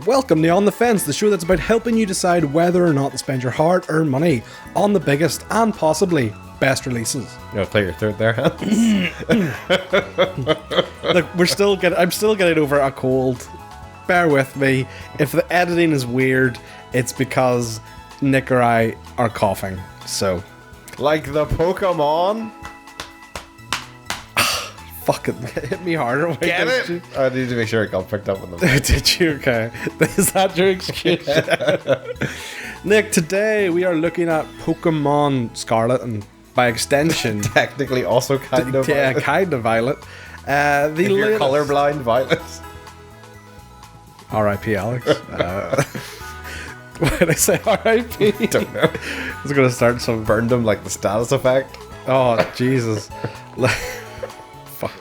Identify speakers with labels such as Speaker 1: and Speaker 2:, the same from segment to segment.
Speaker 1: Welcome to On the Fence, the show that's about helping you decide whether or not to spend your hard-earned money on the biggest and possibly best releases.
Speaker 2: You know, clear your throat there, huh?
Speaker 1: Look, I'm still getting over a cold. Bear with me. If the editing is weird, it's because Nick or I are coughing. So,
Speaker 2: Like the Pokemon?
Speaker 1: fucking hit me harder. Why
Speaker 2: Get
Speaker 1: don't
Speaker 2: it?
Speaker 1: you?
Speaker 2: I need to make sure it got picked up on the
Speaker 1: Did you? Okay. Is that your excuse? Nick, today we are looking at Pokemon Scarlet and by extension...
Speaker 2: Technically also kind of
Speaker 1: yeah,
Speaker 2: Violet.
Speaker 1: kind of Violet.
Speaker 2: If you're colorblind, Violet.
Speaker 1: R.I.P. Alex. Why did I say R.I.P.?
Speaker 2: Don't know.
Speaker 1: I was going to start some...
Speaker 2: Burned them like the status effect.
Speaker 1: Oh, Jesus. Fuck.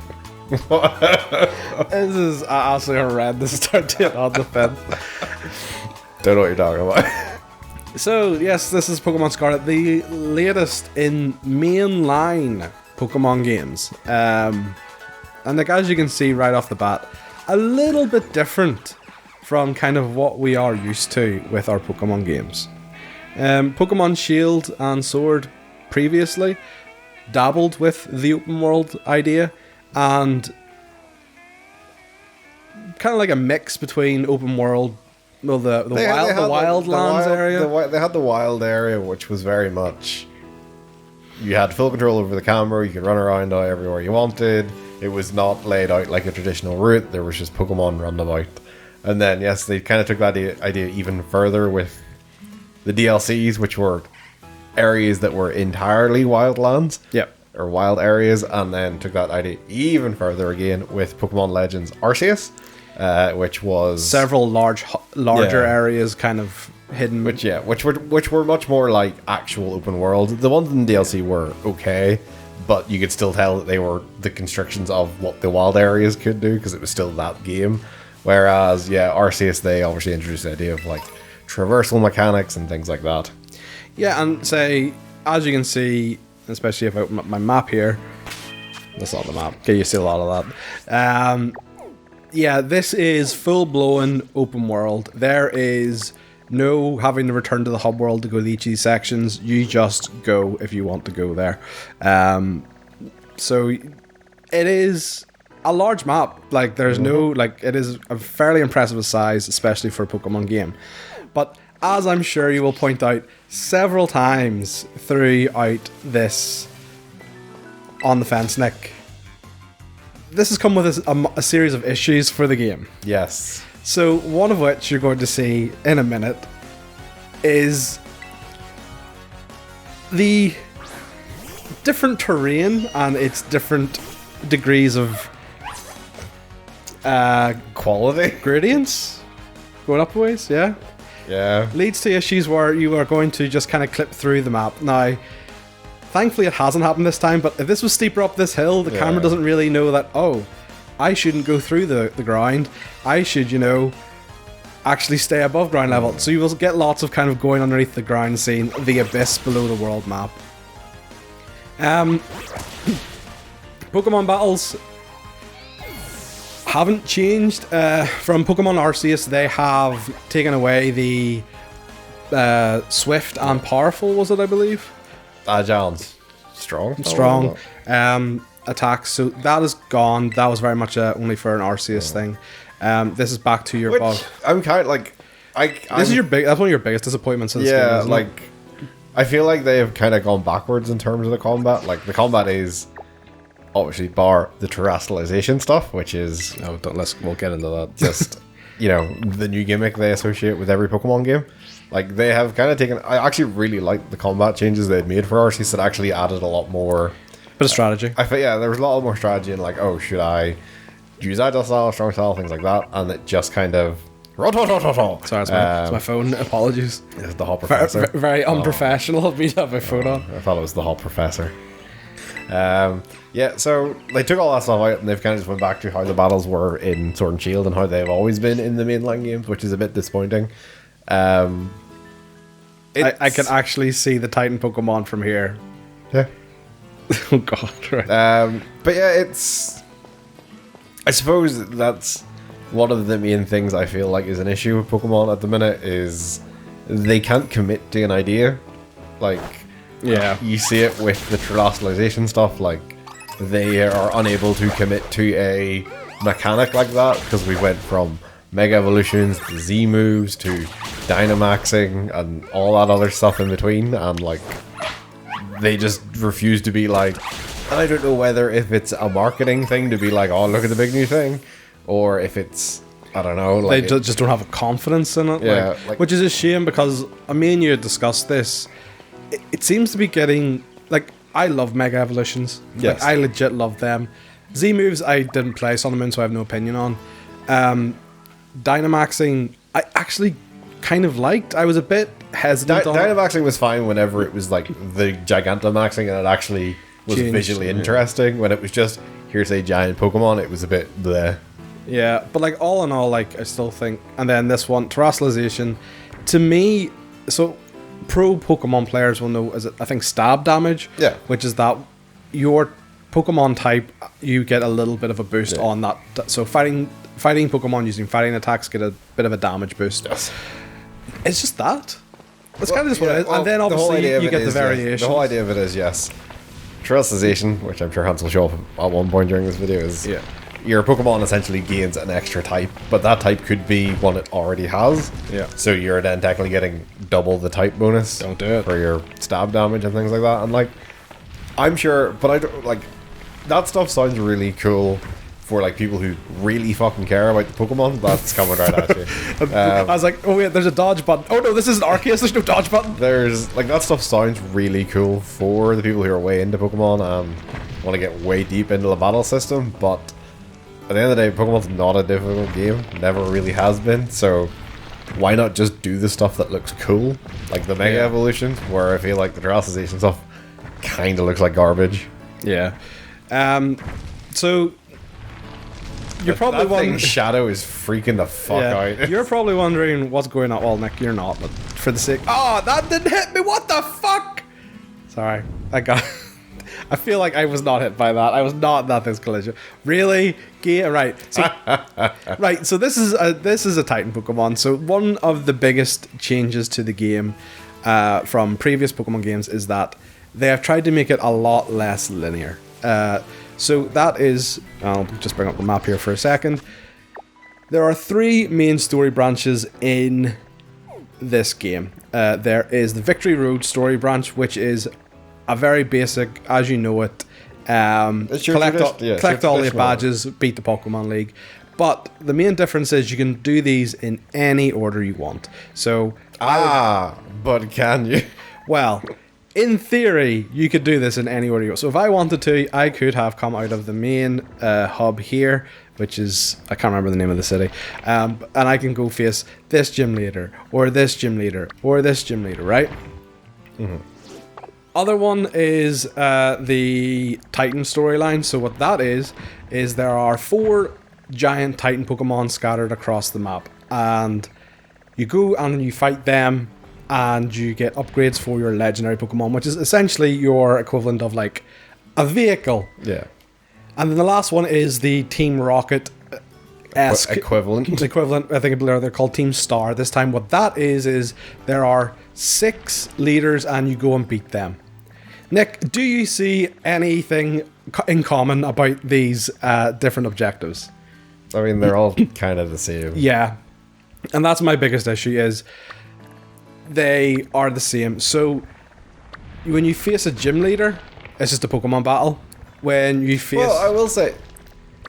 Speaker 1: This is absolutely horrendous start to it on the fence.
Speaker 2: Don't know what you're talking about.
Speaker 1: So, yes, this is Pokemon Scarlet, the latest in mainline Pokemon games. And like, as you can see right off the bat, a little bit different from kind of what we are used to with our Pokemon games. Pokemon Shield and Sword previously dabbled with the open world idea and kind of like a mix between open world, well, the wildlands area.
Speaker 2: They had the wild area, which was very much... You had full control over the camera, you could run around everywhere you wanted. It was not laid out like a traditional route, there was just Pokemon run about. And then, yes, they kind of took that idea even further with the DLCs, which were areas that were entirely wildlands.
Speaker 1: Yep.
Speaker 2: Or wild areas, and then took that idea even further again with Pokemon Legends Arceus, which was
Speaker 1: several larger areas kind of hidden.
Speaker 2: Which were much more like actual open world. The ones in the DLC were okay, but you could still tell that they were the constrictions of what the wild areas could do because it was still that game. Whereas, Arceus, they obviously introduced the idea of like traversal mechanics and things like that.
Speaker 1: Yeah, and say, as you can see, especially if I open up my map here, that's not the map. Okay, you see a lot of that. This is full-blown open world. There is no having to return to the hub world to go to each of these sections. You just go if you want to go there. So it is a large map. Like, there's it is a fairly impressive size, especially for a Pokemon game. But as I'm sure you will point out several times throughout this On the Fence, Nick, this has come with a series of issues for the game.
Speaker 2: Yes.
Speaker 1: So one of which you're going to see in a minute is the different terrain and its different degrees of
Speaker 2: quality
Speaker 1: gradients going up a ways, yeah.
Speaker 2: Yeah.
Speaker 1: Leads to issues where you are going to just kind of clip through the map. Now, thankfully it hasn't happened this time, but if this was steeper up this hill, the camera doesn't really know that, oh, I shouldn't go through the ground. I should, actually stay above ground level. So you will get lots of kind of going underneath the ground, seeing the abyss below the world map. Pokemon battles haven't changed from Pokemon Arceus. They have taken away the swift and powerful, was it, I believe?
Speaker 2: Agile's strong
Speaker 1: Attacks, so that is gone. That was very much only for an Arceus thing. This is back to your
Speaker 2: I'm kind of like
Speaker 1: that's one of your biggest disappointments in this game, isn't it?
Speaker 2: I feel like they have kind of gone backwards in terms of the combat. Like, the combat is obviously bar the terrestrialization stuff, which is
Speaker 1: we'll get into that.
Speaker 2: Just the new gimmick they associate with every Pokemon game. Like, they have kind of taken... I actually really like the combat changes they've made for Arceus that actually added a lot more...
Speaker 1: Bit of strategy.
Speaker 2: I think, there was a lot more strategy in, like, oh, should I use Agile style, strong style, things like that, and it just kind of...
Speaker 1: Sorry, it's my phone. Apologies.
Speaker 2: It's the Hot Professor.
Speaker 1: Very unprofessional of me to have my phone on.
Speaker 2: I thought it was the Hot Professor. So they took all that stuff out and they've kind of just went back to how the battles were in Sword and Shield and how they've always been in the mainline games, which is a bit disappointing.
Speaker 1: I can actually see the Titan Pokemon from here.
Speaker 2: Yeah.
Speaker 1: Oh god, right.
Speaker 2: But yeah, it's... I suppose that's one of the main things I feel like is an issue with Pokemon at the minute is they can't commit to an idea. Like,
Speaker 1: Yeah.
Speaker 2: you see it with the terrestrialization stuff, like, they are unable to commit to a mechanic like that, because we went from Mega Evolutions to Z moves to Dynamaxing and all that other stuff in between, and like, they just refuse to be like, I don't know whether if it's a marketing thing to be like, oh, look at the big new thing, or if it's, I don't know, like
Speaker 1: They just don't have a confidence in it.
Speaker 2: Yeah,
Speaker 1: like, which is a shame, because me and you had discussed this. It seems to be getting, like, I love Mega Evolutions.
Speaker 2: Yes.
Speaker 1: Like, I legit love them. Z moves I didn't play Sun and Moon, so I have no opinion on. Dynamaxing, I actually kind of liked. I was a bit hesitant on it.
Speaker 2: Dynamaxing was fine whenever it was like the Gigantamaxing and it actually was
Speaker 1: Changed,
Speaker 2: visually
Speaker 1: yeah.
Speaker 2: interesting. When it was just, here's a giant Pokemon, it was a bit bleh.
Speaker 1: Yeah, but like all in all, like I still think, and then this one, terrestrialization, to me, so pro Pokemon players will know, is it, I think, stab damage?
Speaker 2: Yeah.
Speaker 1: Which is that your Pokemon type, you get a little bit of a boost on that. So fighting Pokemon using fighting attacks get a bit of a damage boost.
Speaker 2: Yes.
Speaker 1: It's just that. It's kind of just what it is.
Speaker 2: well,
Speaker 1: and then
Speaker 2: the whole
Speaker 1: obviously
Speaker 2: idea of
Speaker 1: you
Speaker 2: it
Speaker 1: get the
Speaker 2: is, yes.
Speaker 1: variations.
Speaker 2: The whole idea of it is, yes, terrestrialization, which I'm sure Hans will show up at one point during this video, is
Speaker 1: Yeah.
Speaker 2: your Pokemon essentially gains an extra type, but that type could be one it already has.
Speaker 1: Yeah.
Speaker 2: So you're then technically getting double the type bonus.
Speaker 1: Don't do it.
Speaker 2: For your stab damage and things like that. And like, I'm sure, but I don't, like, that stuff sounds really cool for like people who really fucking care about the Pokemon. That's coming right at you.
Speaker 1: I was like, oh wait, there's a dodge button. Oh no, this isn't Arceus, there's no dodge button.
Speaker 2: There's like, that stuff sounds really cool for the people who are way into Pokemon and want to get way deep into the battle system, but at the end of the day, Pokemon's not a difficult game. Never really has been. So why not just do the stuff that looks cool, like the Mega Evolutions, where I feel like the terrestrialization stuff kind of looks like garbage.
Speaker 1: Yeah. So you're probably
Speaker 2: that thing
Speaker 1: wondering.
Speaker 2: Shadow is freaking the fuck out.
Speaker 1: You're probably wondering what's going on. Well, Nick, you're not, but for the sake. Oh, that didn't hit me. What the fuck? Sorry, I got. I feel like I was not hit by that. I was not in that thing's collision. Really? Right. So, right. So this is a Titan Pokemon. So one of the biggest changes to the game from previous Pokemon games is that they have tried to make it a lot less linear. So that is, I'll just bring up the map here for a second. There are 3 main story branches in this game. There is the Victory Road story branch, which is a very basic, as you know it, collect all the badges, beat the Pokemon League. But the main difference is you can do these in any order you want. So,
Speaker 2: but can you?
Speaker 1: well, in theory, you could do this in any order you want. So if I wanted to, I could have come out of the main hub here, which is, I can't remember the name of the city, and I can go face this gym leader, or this gym leader, or this gym leader, right? Mm-hmm. Other one is the Titan storyline. So what that is there are 4 giant Titan Pokemon scattered across the map, and you go and you fight them, and you get upgrades for your legendary Pokemon, which is essentially your equivalent of like a vehicle.
Speaker 2: Yeah.
Speaker 1: And then the last one is the Team Rocket
Speaker 2: equivalent.
Speaker 1: I think they're called Team Star this time. What that is there are 6 leaders and you go and beat them. Nick, do you see anything in common about these different objectives?
Speaker 2: I mean, they're all kind of the same.
Speaker 1: Yeah. And that's my biggest issue is they are the same. So when you face a gym leader, it's just a Pokemon battle. When you face...
Speaker 2: Well, I will say,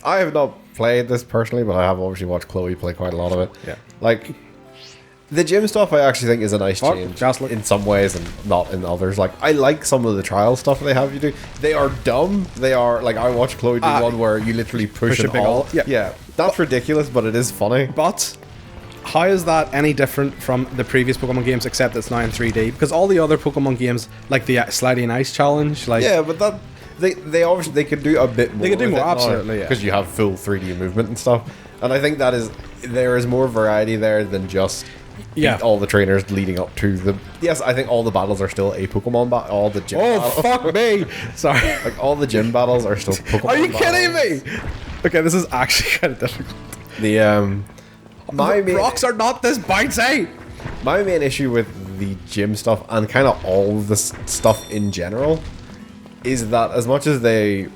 Speaker 2: I have not played this personally, but I have obviously watched Chloe play quite a lot of it.
Speaker 1: Yeah.
Speaker 2: Like, the gym stuff I actually think is a nice change
Speaker 1: Scarlet.
Speaker 2: in some ways and not in others. Like, I like some of the trial stuff they have you do. They are dumb. They are, like, I watched Chloe do one where you literally push
Speaker 1: a
Speaker 2: an
Speaker 1: big
Speaker 2: all.
Speaker 1: Yeah.
Speaker 2: That's ridiculous, but it is funny.
Speaker 1: But how is that any different from the previous Pokemon games, except it's now in 3D? Because all the other Pokemon games, like the Sliding Ice Challenge, like...
Speaker 2: Yeah, but that... They obviously they could do a bit more.
Speaker 1: They could do more, absolutely, yeah.
Speaker 2: Because you have full 3D movement and stuff, and I think there is more variety there than just beat all the trainers leading up to the. Yes, I think all the battles are still a Pokemon battle. All the gym.
Speaker 1: Oh
Speaker 2: battles,
Speaker 1: fuck me! Sorry.
Speaker 2: Like all the gym battles are still Pokemon.
Speaker 1: Are you
Speaker 2: battles.
Speaker 1: kidding me? Okay, this is actually kind of difficult.
Speaker 2: The my main,
Speaker 1: rocks are not this bitey.
Speaker 2: my main issue with the gym stuff and kind of all of this stuff in general is that as much as they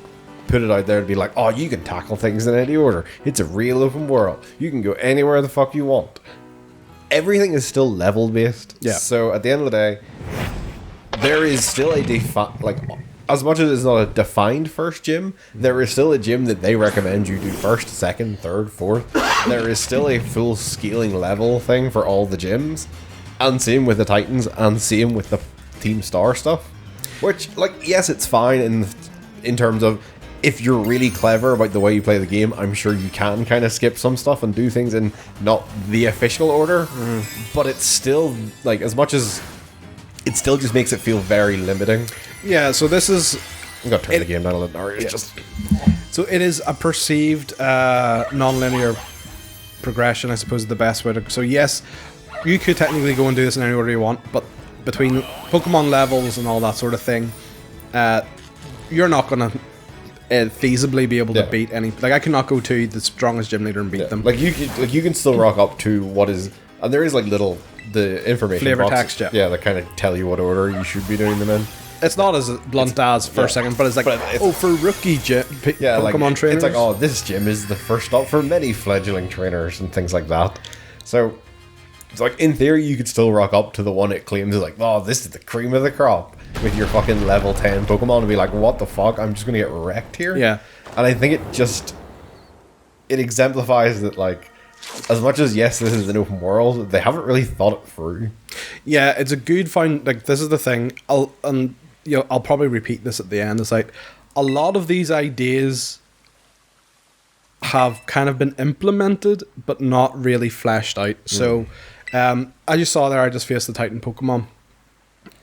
Speaker 2: put it out there to be like, oh, you can tackle things in any order, it's a real open world, you can go anywhere the fuck you want, everything is still level based.
Speaker 1: Yeah.
Speaker 2: So at the end of the day, there is still a as much as it's not a defined first gym, there is still a gym that they recommend you do first, second, third, fourth. There is still a full scaling level thing for all the gyms, and same with the Titans, and same with the Team Star stuff. Which, like, yes, it's fine in terms of if you're really clever about the way you play the game, I'm sure you can kind of skip some stuff and do things in not the official order. But it's still, like, as much as it still just makes it feel very limiting.
Speaker 1: Yeah, so this is...
Speaker 2: I'm going to turn the game down a little. It's just...
Speaker 1: So it is a perceived non-linear progression, I suppose, is the best way to... So yes, you could technically go and do this in any order you want, but between Pokemon levels and all that sort of thing, you're not going to feasibly be able to beat any... Like, I cannot go to the strongest gym leader and beat them.
Speaker 2: Like, you can still rock up to what is... And there is, like, the information
Speaker 1: flavor
Speaker 2: boxes,
Speaker 1: text, yeah.
Speaker 2: Yeah, that kind of tell you what order you should be doing them in.
Speaker 1: It's not as blunt as first, second, but it's like, for rookie Pokemon trainers.
Speaker 2: It's like, oh, this gym is the first stop for many fledgling trainers and things like that. So, it's like, in theory, you could still rock up to the one it claims is like, oh, this is the cream of the crop with your fucking level 10 Pokemon and be like, what the fuck? I'm just going to get wrecked here?
Speaker 1: Yeah.
Speaker 2: And I think it exemplifies that, like, as much as, yes, this is an open world, they haven't really thought it through.
Speaker 1: Yeah, it's a good find. Like, this is the thing. I'll probably repeat this at the end. It's like, a lot of these ideas have kind of been implemented, but not really fleshed out. So, as you saw there, I just faced the Titan Pokemon.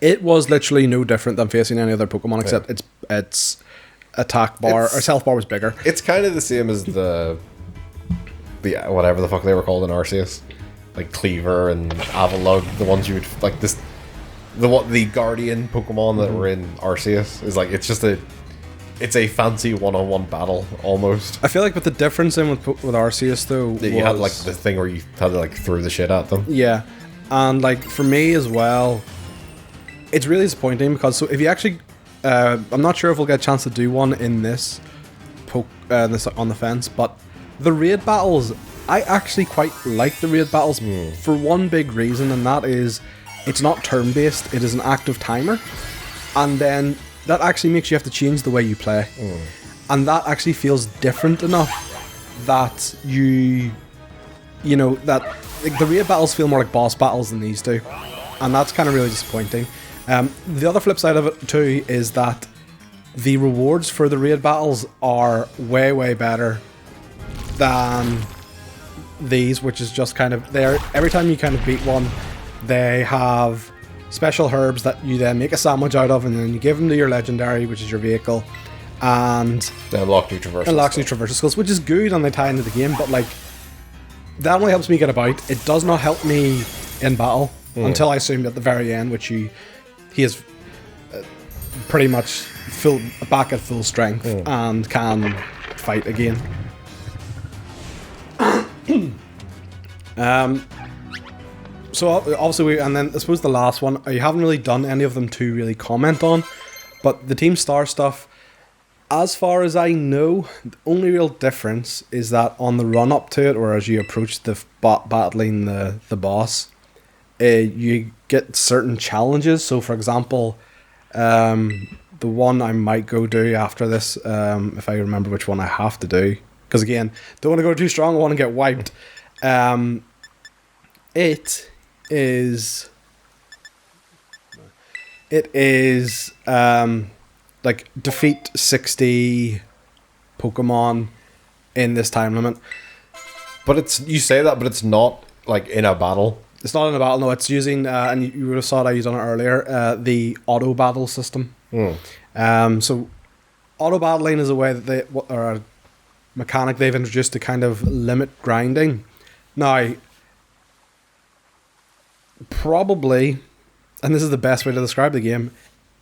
Speaker 1: It was literally no different than facing any other Pokemon, except its attack bar, or health bar was bigger. It's
Speaker 2: kind of the same as the whatever the fuck they were called in Arceus, like Cleaver and Avalugg, the ones you would like the Guardian Pokemon that were in Arceus is like it's a fancy one-on-one battle almost.
Speaker 1: I feel like with the difference with Arceus though,
Speaker 2: you had like the thing where you had to like throw the shit at them. Yeah,
Speaker 1: and like for me as well, it's really disappointing because so if you actually, I'm not sure if we'll get a chance to do one in this this on the fence, but the raid battles, I actually quite like the raid battles for one big reason, and that is it's not turn-based, it is an active timer, and then that actually makes you have to change the way you play, and that actually feels different enough that that like, the raid battles feel more like boss battles than these do, and that's kind of really disappointing. The other flip side of it too is that the rewards for the raid battles are way, way better than these, which is just kind of there. Every time you kind of beat one, they have special herbs that you then make a sandwich out of, and then you give them to your legendary, which is your vehicle, and
Speaker 2: they unlock new traversal
Speaker 1: skills, which is good, and they tie into the game. But like, that only helps me get about. It does not help me in battle until I assume at the very end, which he is pretty much back at full strength and can fight again. So obviously and then I suppose the last one, you haven't really done any of them to really comment on, but the Team Star stuff, as far as I know, the only real difference is that on the run up to it, or as you approach the battling the boss, you get certain challenges. So for example, the one I might go do after this, if I remember which one I have to do, because again, don't want to go too strong, I want to get wiped. It is like defeat 60 Pokemon in this time limit.
Speaker 2: But you say that, but it's not like in a battle.
Speaker 1: It's not in a battle, no, it's using, and you would have saw it, I used on it earlier, the auto battle system. So auto battling is a way that or a mechanic they've introduced to kind of limit grinding. Now, probably, and this is the best way to describe the game,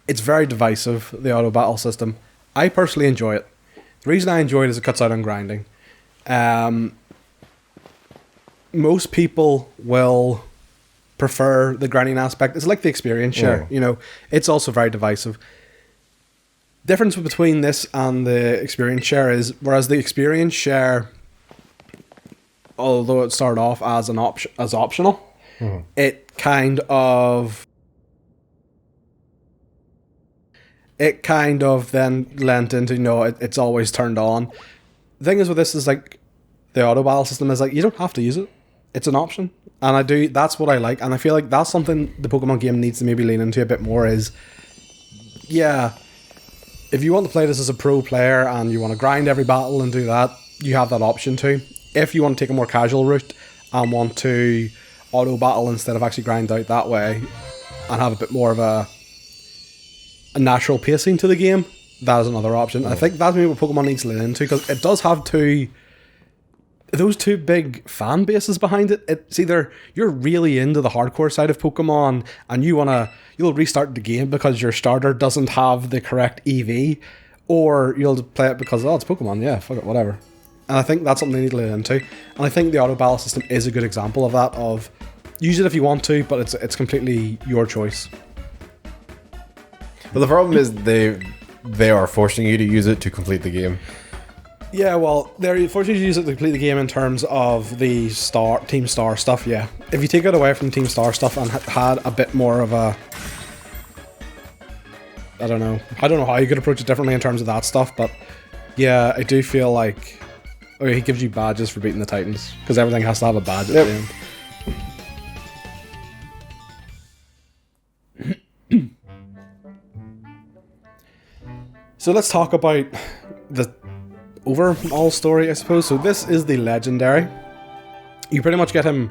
Speaker 1: it's very divisive, the auto battle system. I personally enjoy it. The reason I enjoy it is it cuts out on grinding. most people will prefer the grinding aspect. It's like the experience share, you know. It's also very divisive. Difference between this and the experience share is, whereas the experience share, although it started off as an optional, it kind of then lent into, you know, it's always turned on. The thing is with this is like the auto battle system is like, you don't have to use it. It's an option. And that's what I like. And I feel like that's something the Pokemon game needs to maybe lean into a bit more is, yeah, if you want to play this as a pro player and you want to grind every battle and do that, you have that option too. If you want to take a more casual route and want to auto battle instead of actually grind out that way and have a bit more of a natural pacing to the game, that is another option. I think that's maybe what Pokemon needs to lean into, because it does have those two big fan bases behind it. It's either you're really into the hardcore side of Pokemon and you'll restart the game because your starter doesn't have the correct EV, or you'll play it because, oh, it's Pokemon, yeah, fuck it, whatever. And I think that's something they need to lean into. And I think the auto battle system is a good example of that, of use it if you want to, but it's completely your choice.
Speaker 2: But the problem is they are forcing you to use it to complete the game.
Speaker 1: Yeah, well, they're forcing you to use it to complete the game in terms of the Team Star stuff, yeah. If you take it away from Team Star stuff and had a bit more of a... I don't know how you could approach it differently in terms of that stuff, but yeah, I do feel like... Oh, he gives you badges for beating the Titans, because everything has to have a badge at the end. So let's talk about the overall story, I suppose. So this is the legendary. You pretty much get him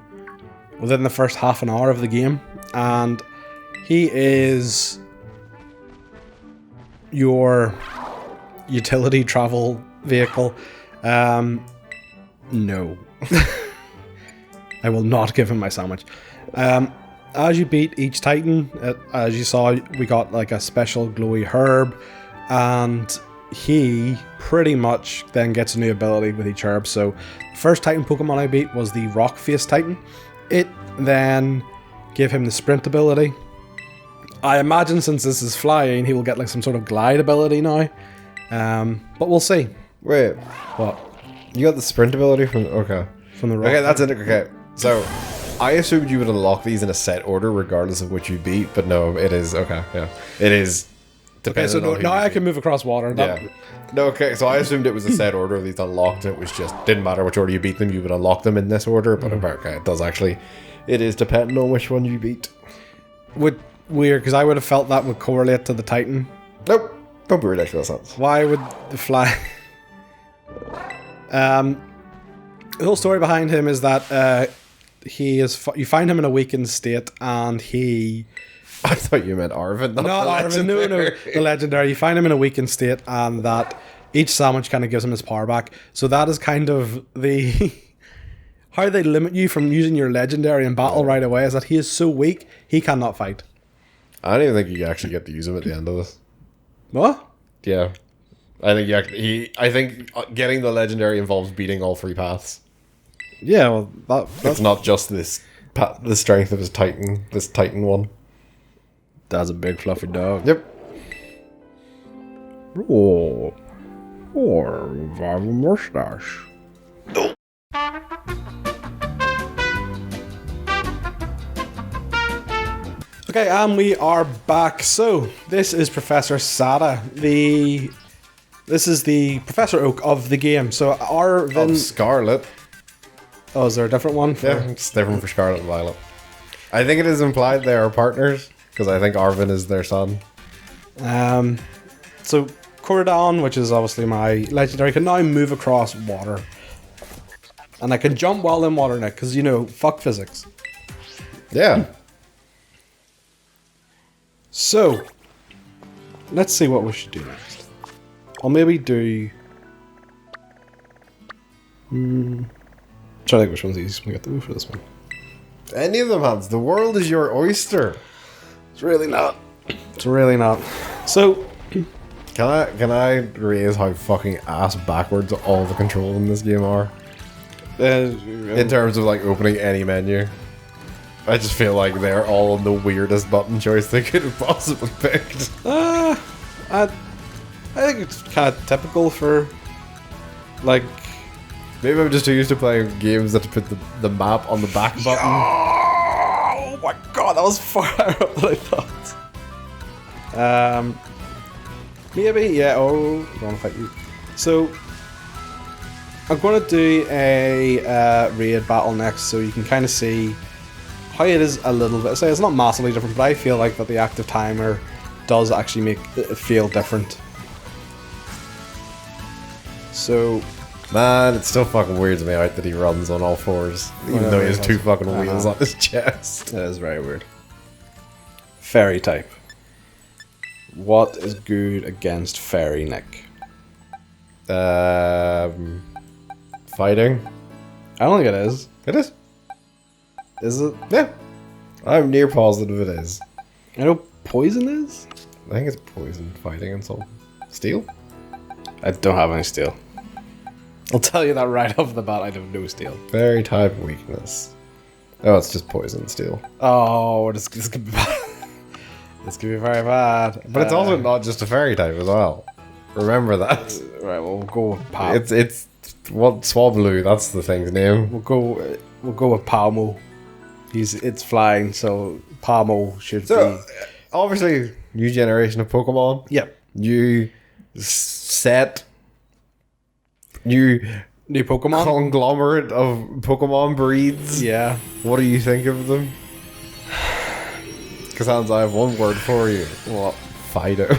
Speaker 1: within the first half an hour of the game, and he is your utility travel vehicle. No. I will not give him my sandwich. As you beat each Titan, as you saw, we got like a special glowy herb, and he pretty much then gets a new ability with each herb. So the first Titan Pokemon I beat was the Rock Face Titan. It then gave him the sprint ability. I imagine since this is flying, he will get like some sort of glide ability now. But we'll see.
Speaker 2: Wait,
Speaker 1: what?
Speaker 2: You got the sprint ability from the Rock. Okay, that's it. Okay, so I assumed you would unlock these in a set order regardless of which you beat, but no, it is okay. Yeah, it is.
Speaker 1: Okay, so now I can move across water.
Speaker 2: Yeah. No, okay, so I assumed it was a set order of these unlocked, and it was just, didn't matter which order you beat them, you would unlock them in this order, but okay, it does actually, it is dependent on which one you beat.
Speaker 1: Weird, because I would have felt that would correlate to the Titan.
Speaker 2: Nope, don't be ridiculous.
Speaker 1: Why would the fly... The whole story behind him is that you find him in a weakened state, and he...
Speaker 2: I thought you meant Arvin.
Speaker 1: Not Arvin, no, the legendary. You find him in a weakened state, and that each sandwich kind of gives him his power back. So that is kind of the... how they limit you from using your legendary in battle right away, is that he is so weak, he cannot fight.
Speaker 2: I don't even think you actually get to use him at the end of this.
Speaker 1: What?
Speaker 2: Yeah. I think getting the legendary involves beating all three paths.
Speaker 1: Yeah, well, that's...
Speaker 2: It's not just the strength of his Titan, this Titan one.
Speaker 1: That's a big fluffy dog.
Speaker 2: Yep.
Speaker 1: Oh, I have a mustache. Okay, and we are back. So, this is Professor Sada. This is the Professor Oak of the game. So, Arvin...
Speaker 2: Of Scarlet.
Speaker 1: Oh, is there a different one?
Speaker 2: Yeah, it's different for Scarlet and Violet. I think it is implied they are partners, because I think Arvin is their son.
Speaker 1: So, Cordon, which is obviously my legendary, can now move across water. And I can jump while in water now, because, you know, fuck physics.
Speaker 2: Yeah.
Speaker 1: So, let's see what we should do next. I'll maybe do... trying to think which one's easiest. We got the move for this one.
Speaker 2: Any of them, Hans. The world is your oyster.
Speaker 1: It's really not. It's really not. So...
Speaker 2: Can I raise how fucking ass backwards all the controls in this game are? In terms of like opening any menu. I just feel like they're all the weirdest button choice they could have possibly picked.
Speaker 1: I think it's kind of typical for, like...
Speaker 2: Maybe I'm just too used to playing games that put the map on the back button.
Speaker 1: Oh my god, that was far up than I thought. Maybe, yeah, oh, I want to fight you. So, I'm going to do a raid battle next so you can kind of see how it is a little bit. So it's not massively different, but I feel like that the active timer does actually make it feel different. So,
Speaker 2: man, it still fucking weirds me out that he runs on all fours, even though he has two fucking wheels on his chest.
Speaker 1: That is very weird. Fairy type. What is good against fairy, Nick?
Speaker 2: Fighting.
Speaker 1: I don't think it is.
Speaker 2: It is.
Speaker 1: Is it?
Speaker 2: Yeah. I'm near positive it is.
Speaker 1: I know poison is?
Speaker 2: I think it's poison, fighting, and something. Steel?
Speaker 1: I don't have any steel. I'll tell you that right off the bat, I have no steel.
Speaker 2: Fairy type weakness. Oh, it's just poison, steel.
Speaker 1: Oh, this could be bad. This could be very bad.
Speaker 2: But it's also not just a fairy type as well. Remember that.
Speaker 1: Right, well, we'll go with Pal.
Speaker 2: It's what Swablu, that's the thing's name.
Speaker 1: We'll go with Palmo. It's flying, so Palmo should be.
Speaker 2: Obviously, new generation of Pokemon.
Speaker 1: Yep.
Speaker 2: New set. New
Speaker 1: Pokemon
Speaker 2: conglomerate of Pokemon breeds.
Speaker 1: Yeah.
Speaker 2: What do you think of them? Cassandra, I have one word for you.
Speaker 1: What?
Speaker 2: Fido.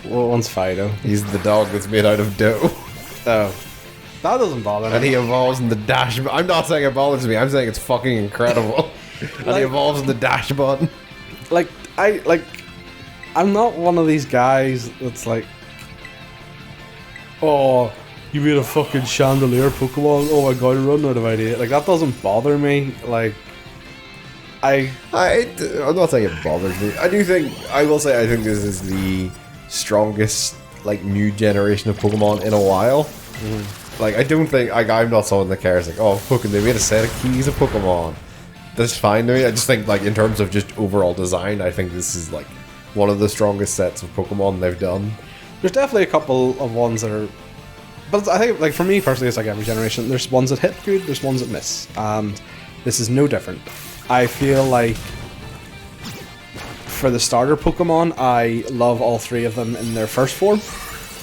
Speaker 1: Well, one's Fido.
Speaker 2: He's the dog that's made out of dough.
Speaker 1: Oh. That doesn't bother me.
Speaker 2: And he evolves in the dash. I'm not saying it bothers me. I'm saying it's fucking incredible. And he evolves in the dash button.
Speaker 1: I'm not one of these guys that's like, oh, you made a fucking chandelier Pokemon. Oh my god, run out of idea. Like, that doesn't bother me. Like, I'm
Speaker 2: not saying it bothers me. I will say I think this is the strongest, like, new generation of Pokemon in a while. Mm-hmm. Like, I don't think, I'm not someone that cares, like, oh, fucking, they made a set of keys of Pokemon. That's fine to me. I just think, like, in terms of just overall design, I think this is, like, one of the strongest sets of Pokemon they've done.
Speaker 1: There's definitely a couple of ones that are... But I think, like, for me personally, it's like every generation. There's ones that hit good, there's ones that miss. And this is no different. I feel like for the starter Pokemon, I love all three of them in their first form.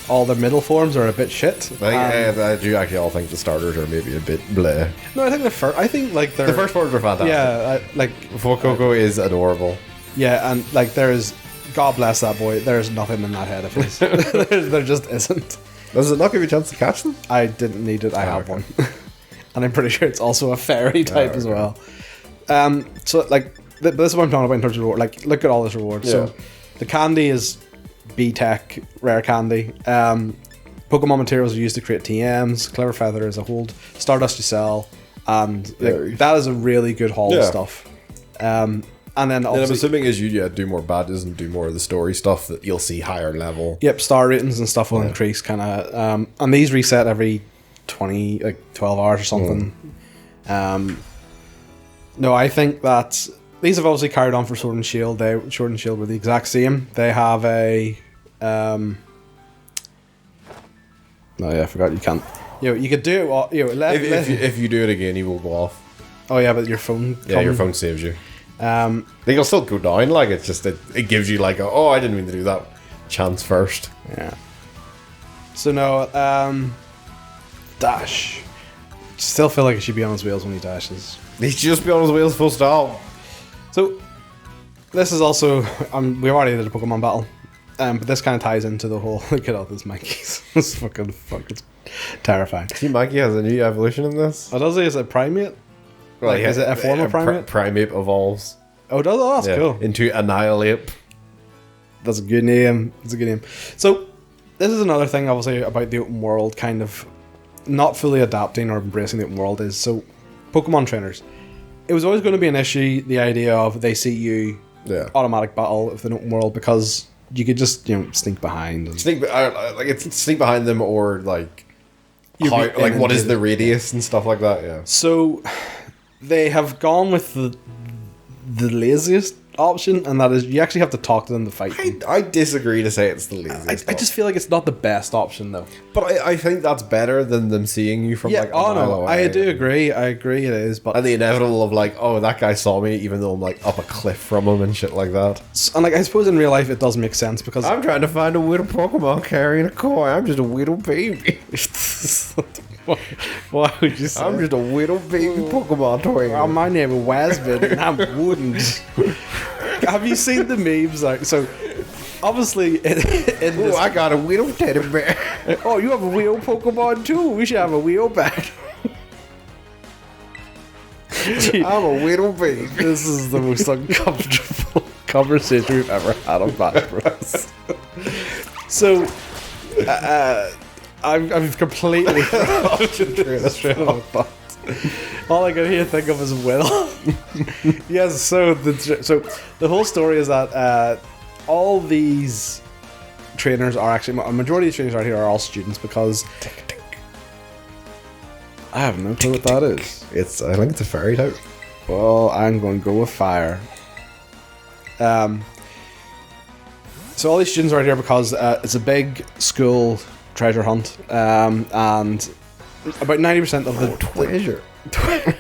Speaker 1: All their middle forms are a bit shit.
Speaker 2: I do actually all think the starters are maybe a bit bleh.
Speaker 1: No, I think the first
Speaker 2: forms are fantastic.
Speaker 1: Yeah,
Speaker 2: Fuecoco is adorable.
Speaker 1: Yeah, and like there's, God bless that boy, there's nothing in that head of his. there just isn't.
Speaker 2: Does it not give you a chance to catch them?
Speaker 1: I didn't need it. I have one, and I'm pretty sure it's also a fairy type as well. So like this is what I'm talking about in terms of reward. Like, look at all this reward. Yeah. So the candy is B-Tech rare candy. Pokemon materials are used to create TMs. Clever Feather is a hold. Stardust you sell, and that is a really good haul of stuff. And then I'm
Speaker 2: assuming as you do more badges and do more of the story stuff that you'll see higher level.
Speaker 1: Yep, star ratings and stuff will increase kind of. And these reset every 12 hours or something. No, I think that these have obviously carried on for Sword and Shield. Sword and Shield were the exact same. They have a... I forgot you can't... You could do it...
Speaker 2: If you do it again, you will go off.
Speaker 1: Oh yeah, but your phone...
Speaker 2: your phone saves you. You'll still go down, like, it's just... It gives you like I didn't mean to do that chance first.
Speaker 1: Yeah. So no, dash. Still feel like it should be on his wheels when he dashes.
Speaker 2: He should just be on his wheels full stop.
Speaker 1: So, this is also... we already did a Pokemon battle. But this kind of ties into the whole... Look at all these monkeys. It's fucking terrifying.
Speaker 2: See, Mikey has a new evolution in this.
Speaker 1: Oh, does he? Is it Primate? Like, is it a form of Primate?
Speaker 2: Primate evolves.
Speaker 1: Oh, does it? Oh, that's cool.
Speaker 2: Into Annihilate.
Speaker 1: That's a good name. That's a good name. So, this is another thing, obviously, about the open world kind of not fully adapting or embracing the open world is... So, Pokemon trainers. It was always going to be an issue, the idea of they see you automatic battle of the open world, because you could just, sneak behind. And
Speaker 2: sneak behind them, or like like what is the radius and stuff like that. Yeah.
Speaker 1: So they have gone with the laziest option, and that is you actually have to talk to them to fight them.
Speaker 2: I disagree to say it's the laziest.
Speaker 1: I just feel like it's not the best option though.
Speaker 2: But I think that's better than them seeing you from like a mile away.
Speaker 1: I do agree. I agree it is, but
Speaker 2: and the inevitable of like, oh, that guy saw me, even though I'm like up a cliff from him and shit like that.
Speaker 1: And like I suppose in real life it does make sense because
Speaker 2: I'm trying to find a little Pokemon carrying a koi. I'm just a little baby.
Speaker 1: Why would you say?
Speaker 2: I'm just a little baby Pokemon toy.
Speaker 1: Well, my name is Wasbin, and I'm wouldn't. Have you seen the memes? Like, so obviously, in this,
Speaker 2: I got a little teddy bear.
Speaker 1: Oh, you have a wheel Pokemon too. We should have a wheel back.
Speaker 2: I'm a little baby.
Speaker 1: This is the most uncomfortable conversation we've ever had on Back Bros. So, I've completely all I can hear think of is Will. Yes, so the whole story is that all these trainers are actually a majority of the trainers out here are all students because I have no clue what that is.
Speaker 2: I think it's a fairy type.
Speaker 1: Well, I'm going to go with fire. So all these students are out here because it's a big school treasure hunt, and about 90% of the
Speaker 2: treasure. Twink.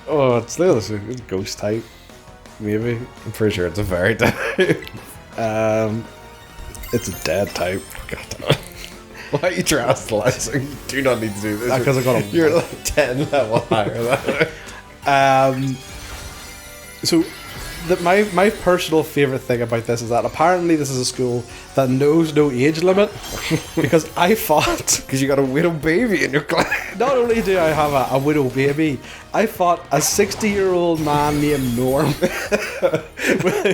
Speaker 1: Oh, it's a ghost type, maybe.
Speaker 2: I'm pretty sure it's a fairy type.
Speaker 1: It's a dead type.
Speaker 2: God. Why are you terrestrializing? You do not need to do this.
Speaker 1: Because I got a.
Speaker 2: You're like 10 level higher than that.
Speaker 1: So, my personal favourite thing about this is that apparently this is a school that knows no age limit. Because I fought.
Speaker 2: Because you got a widow baby in your class.
Speaker 1: Not only do I have a widow baby, I fought a 60-year-old man named Norm.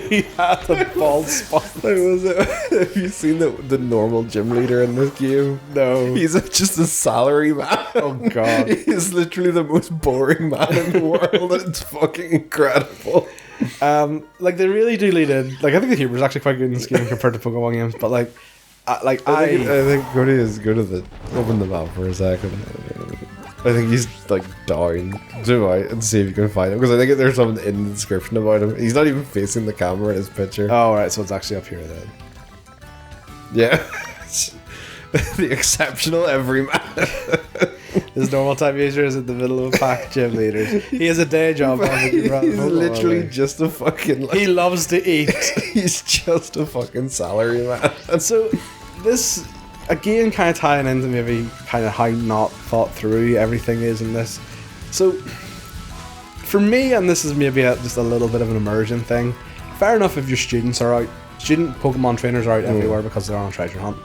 Speaker 1: He had a bald spot.
Speaker 2: Have you seen the normal gym leader in this game?
Speaker 1: No.
Speaker 2: He's just a salary man.
Speaker 1: Oh god.
Speaker 2: He's literally the most boring man in the world. It's fucking incredible.
Speaker 1: Like they really do lead in. Like I think the humor is actually quite good in this game compared to Pokemon games. But like, I
Speaker 2: think go to the open the map for a second. I think he's like down. Do I and see if you can find him because I think there's something in the description about him. He's not even facing the camera in his picture.
Speaker 1: Oh right, so it's actually up here then.
Speaker 2: Yeah, the exceptional everyman.
Speaker 1: His normal type user is in the middle of a pack of gym leaders. He has a day job.
Speaker 2: He's literally just a fucking.
Speaker 1: He loves to eat.
Speaker 2: He's just a fucking salary man.
Speaker 1: And so this again kind of tying into maybe kind of how not thought through everything is in this. So for me, and this is maybe just a little bit of an immersion thing. Fair enough if your student Pokemon trainers are out everywhere because they're on a treasure hunt.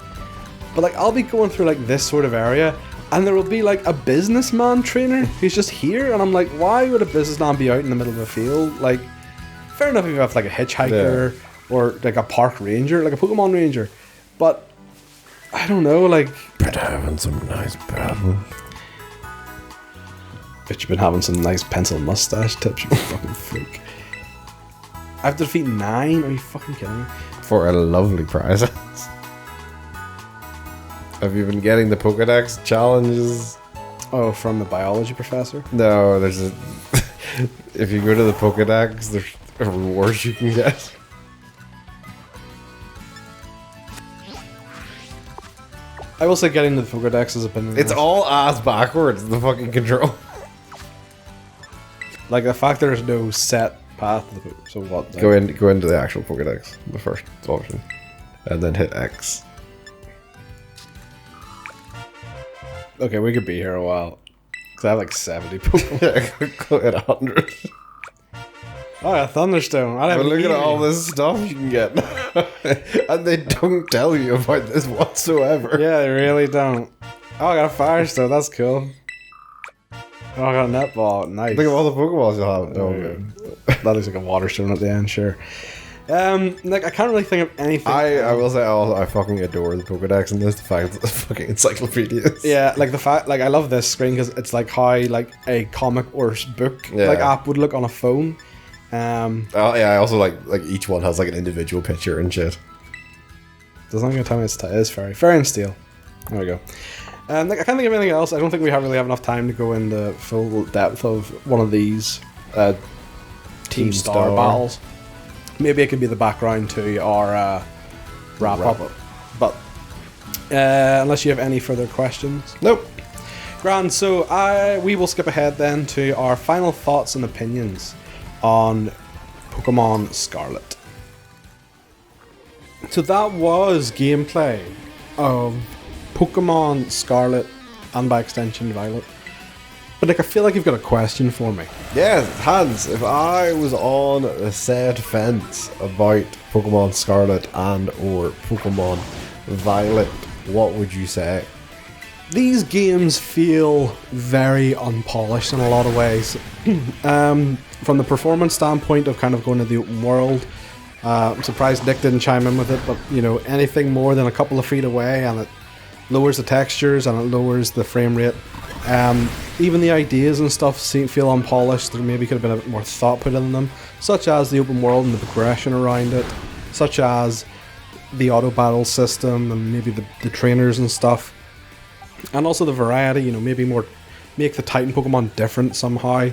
Speaker 1: But like I'll be going through like this sort of area. And there will be like a businessman trainer who's just here, and I'm like, why would a businessman be out in the middle of a field? Like, fair enough if you have like a hitchhiker or like a park ranger, like a Pokemon ranger, but I don't know, like.
Speaker 2: Been having some nice battles.
Speaker 1: But you've been having some nice pencil mustache tips, you fucking freak. I have to defeat 9? Are you fucking kidding me?
Speaker 2: For a lovely prize. Have you been getting the Pokedex challenges?
Speaker 1: Oh, from the biology professor?
Speaker 2: No, there's a... if you go to the Pokedex, there's a reward you can get.
Speaker 1: I will say getting the Pokedex is a pain in the
Speaker 2: It's
Speaker 1: ass.
Speaker 2: all ass backwards, the fucking control.
Speaker 1: Like the fact there's no set path. So what? Like,
Speaker 2: Go into the actual Pokedex, the first option. And then hit X.
Speaker 1: Okay, we could be here a while. Because I have like 70 Pokemon.
Speaker 2: Yeah, go hit 100.
Speaker 1: Oh yeah, Thunderstone. I
Speaker 2: But look at all this stuff you can get. And they don't tell you about this whatsoever.
Speaker 1: Yeah, they really don't. Oh, I got a Firestone. That's cool. Oh, I got a Netball. Nice.
Speaker 2: Think of all the Pokeballs you'll have.
Speaker 1: That looks like a Water Stone at the end, sure. Like I can't really think of anything.
Speaker 2: I will say I fucking adore the Pokedex and this, the fact that it's fucking encyclopedias.
Speaker 1: Yeah, like the fact, like I love this screen because it's like how like a comic or book like app would look on a phone.
Speaker 2: Oh yeah, I also like each one has like an individual picture and shit.
Speaker 1: Does not tell me it is Fairy. Fairy and Steel. There we go. I can't think of anything else. I don't think we really have enough time to go into full depth of one of these Team Star battles. Maybe it could be the background to our wrap up. But unless you have any further questions.
Speaker 2: Nope.
Speaker 1: Grand, so we will skip ahead then to our final thoughts and opinions on Pokemon Scarlet. So that was gameplay of Pokemon Scarlet and by extension Violet. But Nick, I feel like you've got a question for me.
Speaker 2: Yeah, Hans, if I was on a set fence about Pokemon Scarlet and or Pokemon Violet, what would you say?
Speaker 1: These games feel very unpolished in a lot of ways. From the performance standpoint of kind of going to the open world, I'm surprised Nick didn't chime in with it, but you know, anything more than a couple of feet away and it lowers the textures and it lowers the frame rate. Even the ideas and stuff feel unpolished. There maybe could have been a bit more thought put in them, such as the open world and the progression around it, such as the auto battle system and maybe the trainers and stuff. And also the variety, you know, maybe more make the Titan Pokemon different somehow.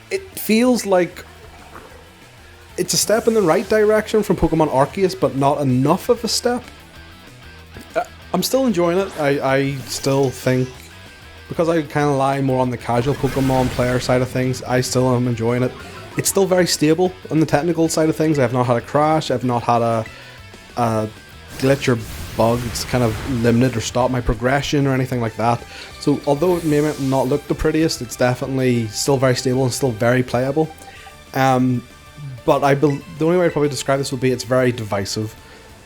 Speaker 1: It feels like it's a step in the right direction from Pokemon Arceus, but not enough of a step. I'm still enjoying it. I still think, because I kind of lie more on the casual Pokemon player side of things, I still am enjoying it. It's still very stable on the technical side of things. I have not had a crash. I've not had a glitch or bug. It's kind of limited or stopped my progression or anything like that. So although it may not look the prettiest, it's definitely still very stable and still very playable. But the only way I'd probably describe this would be it's very divisive.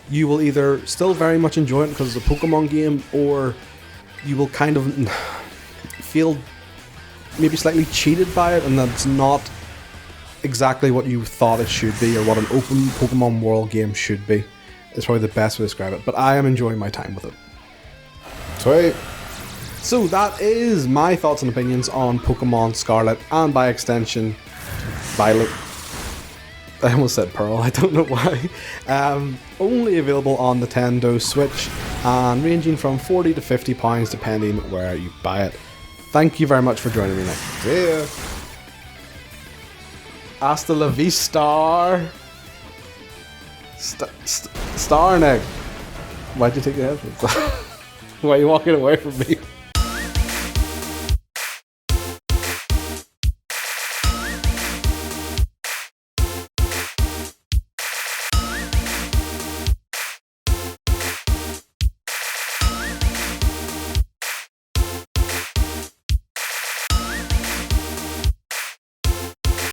Speaker 1: You will either still very much enjoy it because it's a Pokemon game, or you will kind of feel maybe slightly cheated by it, and that's not exactly what you thought it should be or what an open Pokemon world game should be. It's probably the best way to describe it, but I am enjoying my time with it.
Speaker 2: Sweet.
Speaker 1: So that is my thoughts and opinions on Pokemon Scarlet and by extension Violet. I almost said Pearl, I don't know why. Only available on the Nintendo Switch and ranging from £40 to £50 depending where you buy it. Thank you very much for joining me, Nick.
Speaker 2: See ya.
Speaker 1: Hasta la vista. Star, Nick. Why'd you take your headphones? Why are you walking away from me?